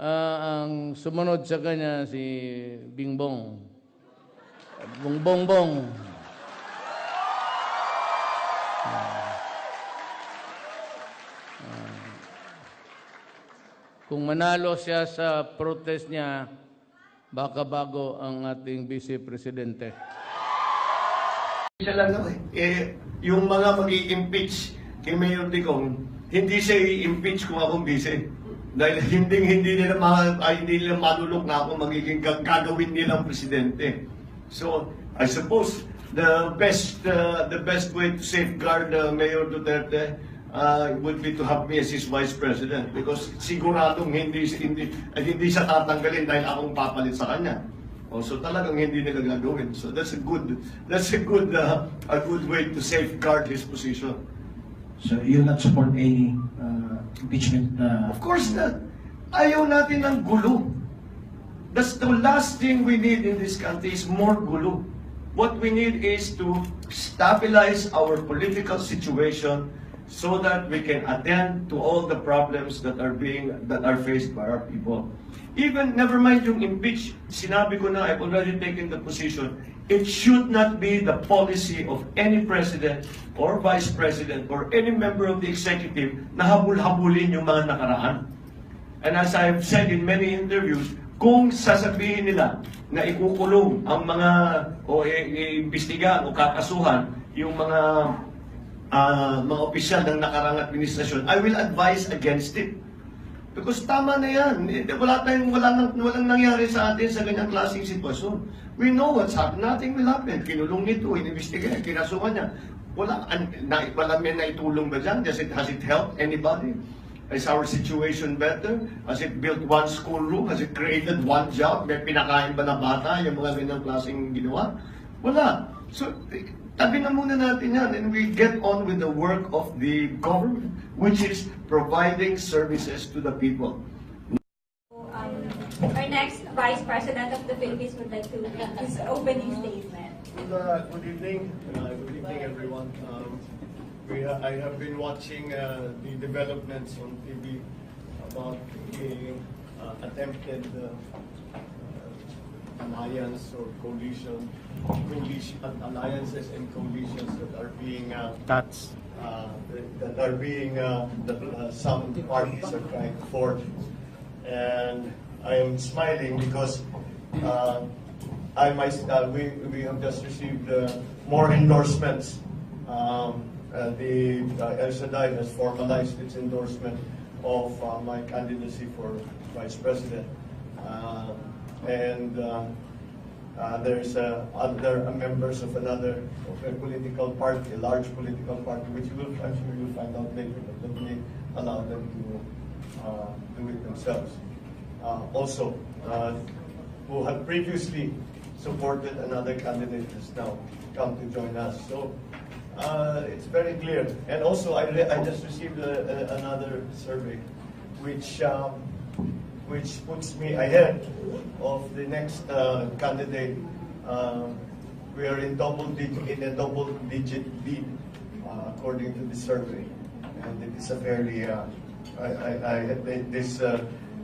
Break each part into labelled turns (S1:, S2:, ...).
S1: Ang sumunod sa kanya si Bingbong. Bongbong. Kung manalo siya sa protest niya, baka bago ang ating Vice Presidente.
S2: Siya lang naman. Yung mga mag-i-impeach kay Mayor Dicong, hindi siya i-impeach kung akong vice. Dahil hindi nila malulok na ako magiging gagawin nilang presidente. So, I suppose the best way to safeguard Mayor Duterte would be to have me as his vice president, because siguradong hindi siya tatanggalin dahil akong papalit sa kanya. So talagang hindi nila gagawin. So that's a good way to safeguard his position.
S3: So you not support any impeachment?
S2: Of course not. Ayaw natin ng gulo. That's the last thing we need in this country is more gulo. What we need is to stabilize our political situation so that we can attend to all the problems that are faced by our people. Even, never mind yung impeach, sinabi ko na, I've already taken the position, it should not be the policy of any president or vice president or any member of the executive na habul-habulin yung mga nakaraan. And as I've said in many interviews, kung sasabihin nila na ikukulong ang mga, o iimbestigahan o kakasuhan yung mga opisyal ng nakarang administrasyon, I will advise against it. Because tama na yan. Walang nangyari sa atin sa ganyang klaseng sitwasyon. We know what's happened. Nothing will happen. Kinulong nito, inimbestigahan, kinasuhan niya. Wala may naitulong ba dyan? Has it helped anybody? Is our situation better? Has it built one schoolroom? Has it created one job? May pinakain ba na bata? Yung mga ganyang klaseng ginawa? Wala. So, tabi na muna natin yan, and we get on with the work of the government, which is providing services to the people.
S4: Our next Vice President of the Philippines would like to make his opening statement.
S2: Good evening. Good evening, everyone. I have been watching the developments on TV about the attempted alliance or alliances and coalitions that are being some parties are trying to forge. And I am smiling because we have just received more endorsements. The LSDI has formalized its endorsement of my candidacy for Vice President. There's other members of a political party, a large political party, which I'm sure you'll find out later, but let me allow them to do it themselves. Also, who had previously supported another candidate has now come to join us. So it's very clear. And also, I just received another survey, which puts me ahead of the next candidate. We are in a double digit lead, according to the survey, and it is a fairly.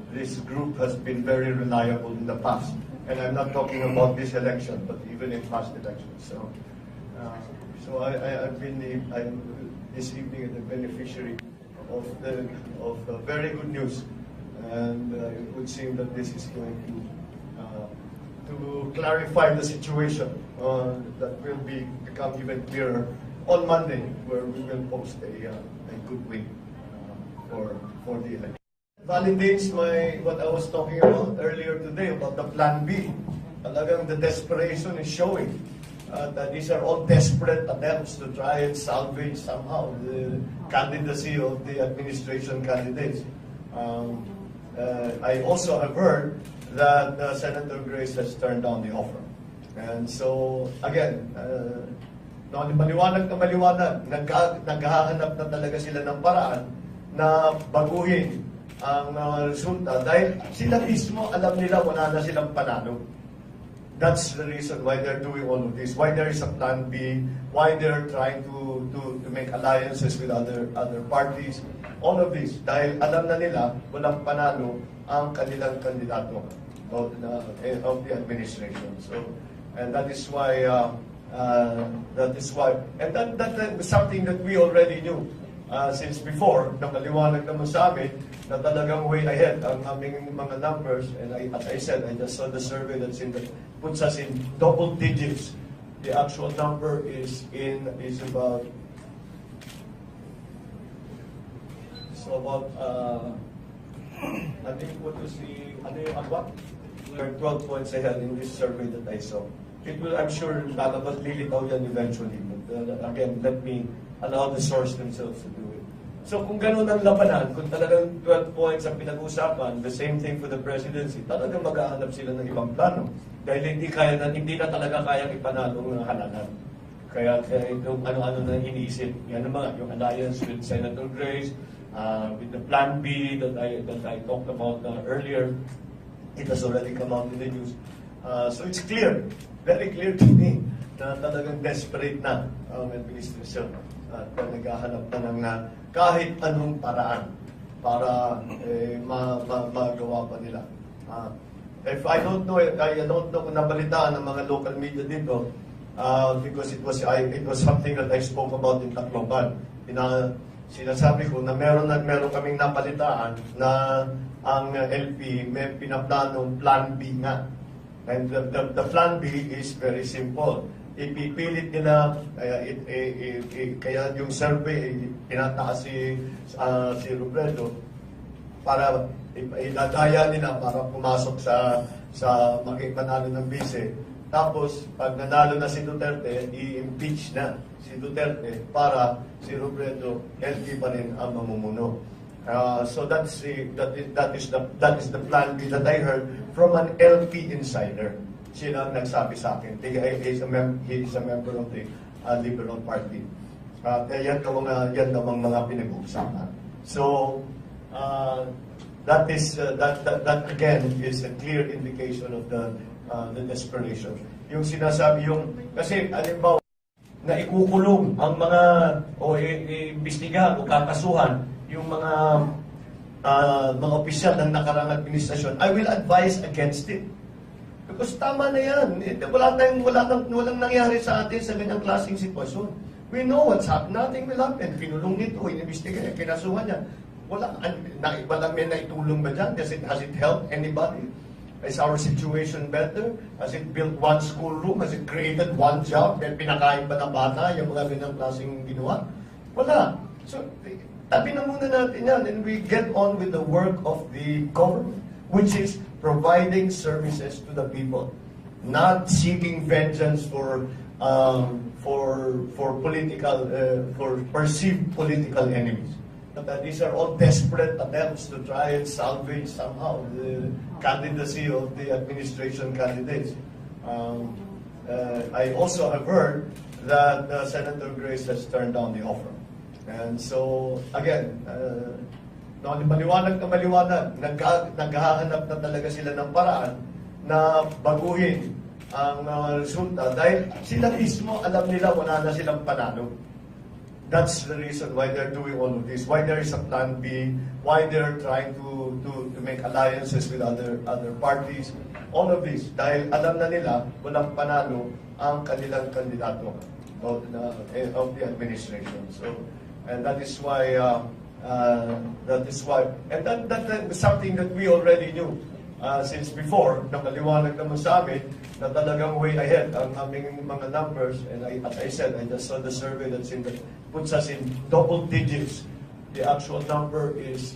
S2: This group has been very reliable in the past, and I'm not talking about this election, but even in past elections. So I've been this evening the beneficiary of very good news. And it would seem that this is going to clarify the situation that will become even clearer on Monday, where we will post a good win for the election. Validates what I was talking about earlier today about the Plan B. Talagang the desperation is showing that these are all desperate attempts to try and salvage somehow the candidacy of the administration candidates. I also have heard that Senator Grace has turned down the offer. And so, again, maliwanag, naghahanap na talaga sila ng paraan na baguhin ang resulta dahil sila mismo alam nila wala na silang panalo. That's the reason why they're doing all of this, why there is a plan B, why they're trying to make alliances with other parties. All of this, dahil alam na nila, walang panalo ang kanilang kandidato of the administration. So, and that is why, and that was something that we already knew since before. Nakaliwanag naman sa amin na talagang way ahead ang aming mga numbers. And as I said, I just saw the survey that's puts us in double digits. The actual number is about I think what was what? We're 12 points ahead in this survey that I saw. It will, I'm sure, lalabas lilitaw yan eventually. But again, let me allow the source themselves to do it. So kung ganun ang labanan, kung talagang 12 points ang pinag-usapan, the same thing for the presidency, talagang maghahanap sila ng ibang plano. Dahil hindi na talaga kayang ipanalo ng halalan. Kaya yung ano-ano na iniisip, yan naman, yung alliance with Senator Grace, with the Plan B that I talked about earlier, it has already come out in the news. So it's clear, very clear to me, na talagang desperate na ang administration at naghahanap na ng kahit anong paraan para magawa pa nila. If I don't know kung nabalitaan ng mga local media dito, because it was something that I spoke about in Tacloban. Sinasabi ko na meron kaming napalitaan na ang LP may pinaplanong Plan B nga. And the Plan B is very simple. Ipipilit nila, kaya yung survey, tinataas si Robredo para idadaya nila para pumasok sa maging panalo ng bise. Tapos, pag nanalo na si Duterte, i-impeach na si Duterte para si Robredo, LP pa rin ang mamumuno. So that is the plan B that I heard from an LP insider. Sila ang nagsabi sa akin. He is a member of the Liberal Party. Yan daw ang mga pinag-uusapan. So, that again is a clear indication of the desperation. Yung sinasabi kasi alimbawa na ikukulong ang mga o iimbestigahan o kakasuhan yung mga opisyal ng nakarang administrasyon, I will advise against it. Because tama na yan. Walang nangyari sa atin sa ganyang klaseng sitwasyon. We know what's happening. Nothing will happen. Kinulong nito, inimbestigahan, kinasuhan niya. Walang may naitulong ba dyan? Has it helped anybody? Is our situation better? Has it built one schoolroom? Has it created one job? May pinakain ba ng bata yung mga ganyang klaseng ginawa? Wala. So, tabi na muna natin yan and we get on with the work of the government, which is providing services to the people, not seeking vengeance for perceived political enemies. These are all desperate attempts to try and salvage somehow the candidacy of the administration candidates. I also have heard that Senator Grace has turned down the offer. And so, again, maliwanag, naghahanap na talaga sila ng paraan na baguhin ang resulta dahil sila mismo alam nila wala na silang panalo. That's the reason why they're doing all of this, why there is a Plan B, why they're trying to make alliances with other parties. All of this, dahil alam na nila walang panalo ang kanilang kandidato of the administration. So, and that is why, and that was something that we already knew since before. Nakaliwanag naman sa amin na talagang way ahead ang aming mga numbers. And as I said, I just saw the survey that's puts us in double digits. The actual number is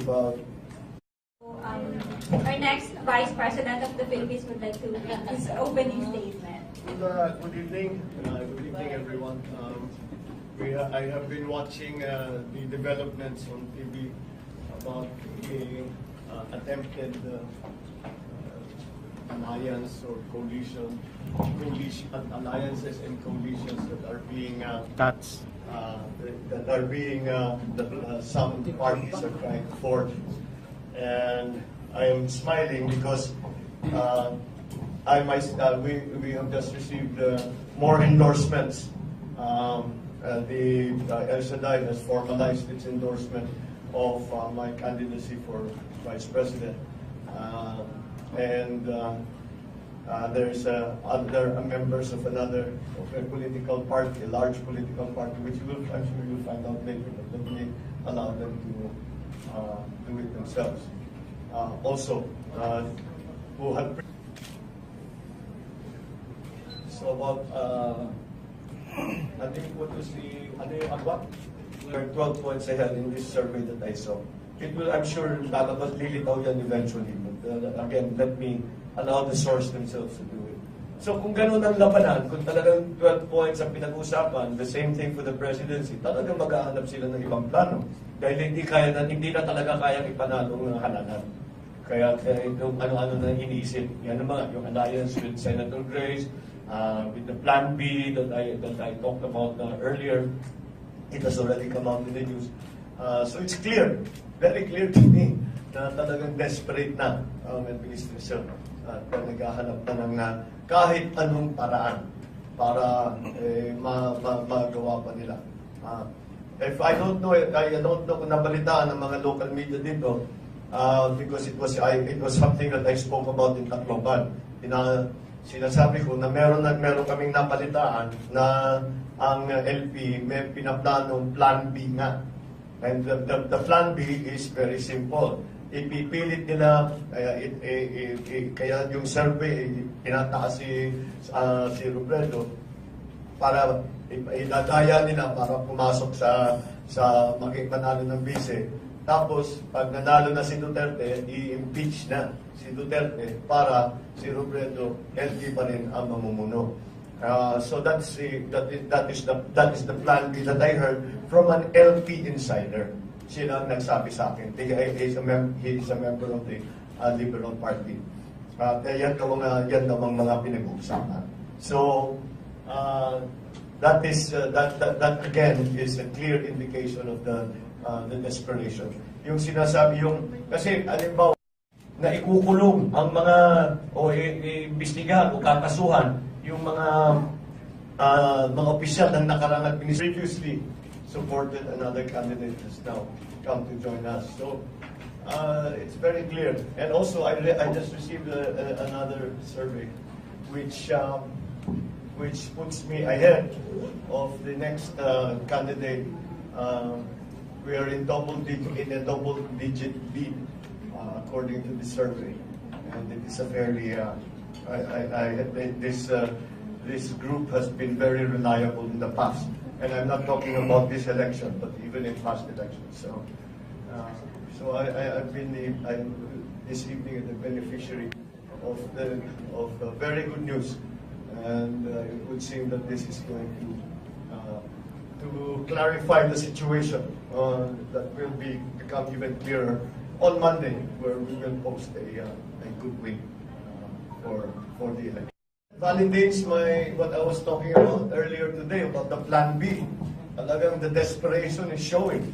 S2: about.
S4: Our next Vice President of the Philippines would like to make his opening statement.
S2: Good evening. Good evening, everyone. I have been watching the developments on TV about the attempted alliance or alliances and coalitions that are being some parties are trying to forge. And I am smiling because we have just received more endorsements. The El Shaddai has formalized its endorsement of my candidacy for Vice President. There's other members of another a political party, a large political party, which I'm sure you'll find out later, but let me allow them to do it themselves. Also, who had so about I think what was the what? We're 12 points ahead in this survey that I saw. It will, I'm sure, lalabas lilitaw yan eventually. But again, let me allow the source themselves to do it. So kung ganun ang labanan, kung talagang 12 points ang pinag-usapan, the same thing for the presidency, talagang maghahanap sila ng ibang plano. Dahil hindi na talaga kayang ipanalo ng halalan. Kaya itong ano-ano na iniisip, yan naman, yung alliance with Senator Grace, with the Plan B that I talked about earlier, it has already come out in the news. So it's clear, very clear to me, na talagang desperate na ang administration at naghahanap na ng kahit anong paraan para magawa pa nila. If I don't know kung nabalitaan ng mga local media dito, because it was something that I spoke about in Tacloban. Sinasabi ko na meron kaming napalitaan na ang LP may pinaplanong Plan B nga. And the Plan B is very simple. Ipipilit nila, kaya yung survey, pinataas si Robredo para idadaya nila para pumasok sa maging panalo ng bise. Tapos, pag nanalo na si Duterte, i-impeach na si Duterte para si Robredo, LP pa rin ang mamumuno. So that is the Plan B that I heard from an LP insider. Sila ang nagsabi sa akin. He is a member of the Liberal Party. Yan namang mga pinag-uusapan. So that again is a clear indication of the desperation. Yung sinasabi kasi alimbawa na ikukulong ang mga o iimbestigahan o kakasuhan yung mga opisyal ng nakarang administration previously supported another candidate has now come to join us. So it's very clear. And also I just received another survey which puts me ahead of the next candidate. We are in a double digit lead according to the survey, and it is a fairly this group has been very reliable in the past, and I'm not talking about this election, but even in past elections. So I've been this evening the beneficiary of very good news, and it would seem that this is going to clarify the situation that will become even clearer on Monday, where we will post a good win for the election. Validates what I was talking about earlier today about the Plan B. Talagang the desperation is showing.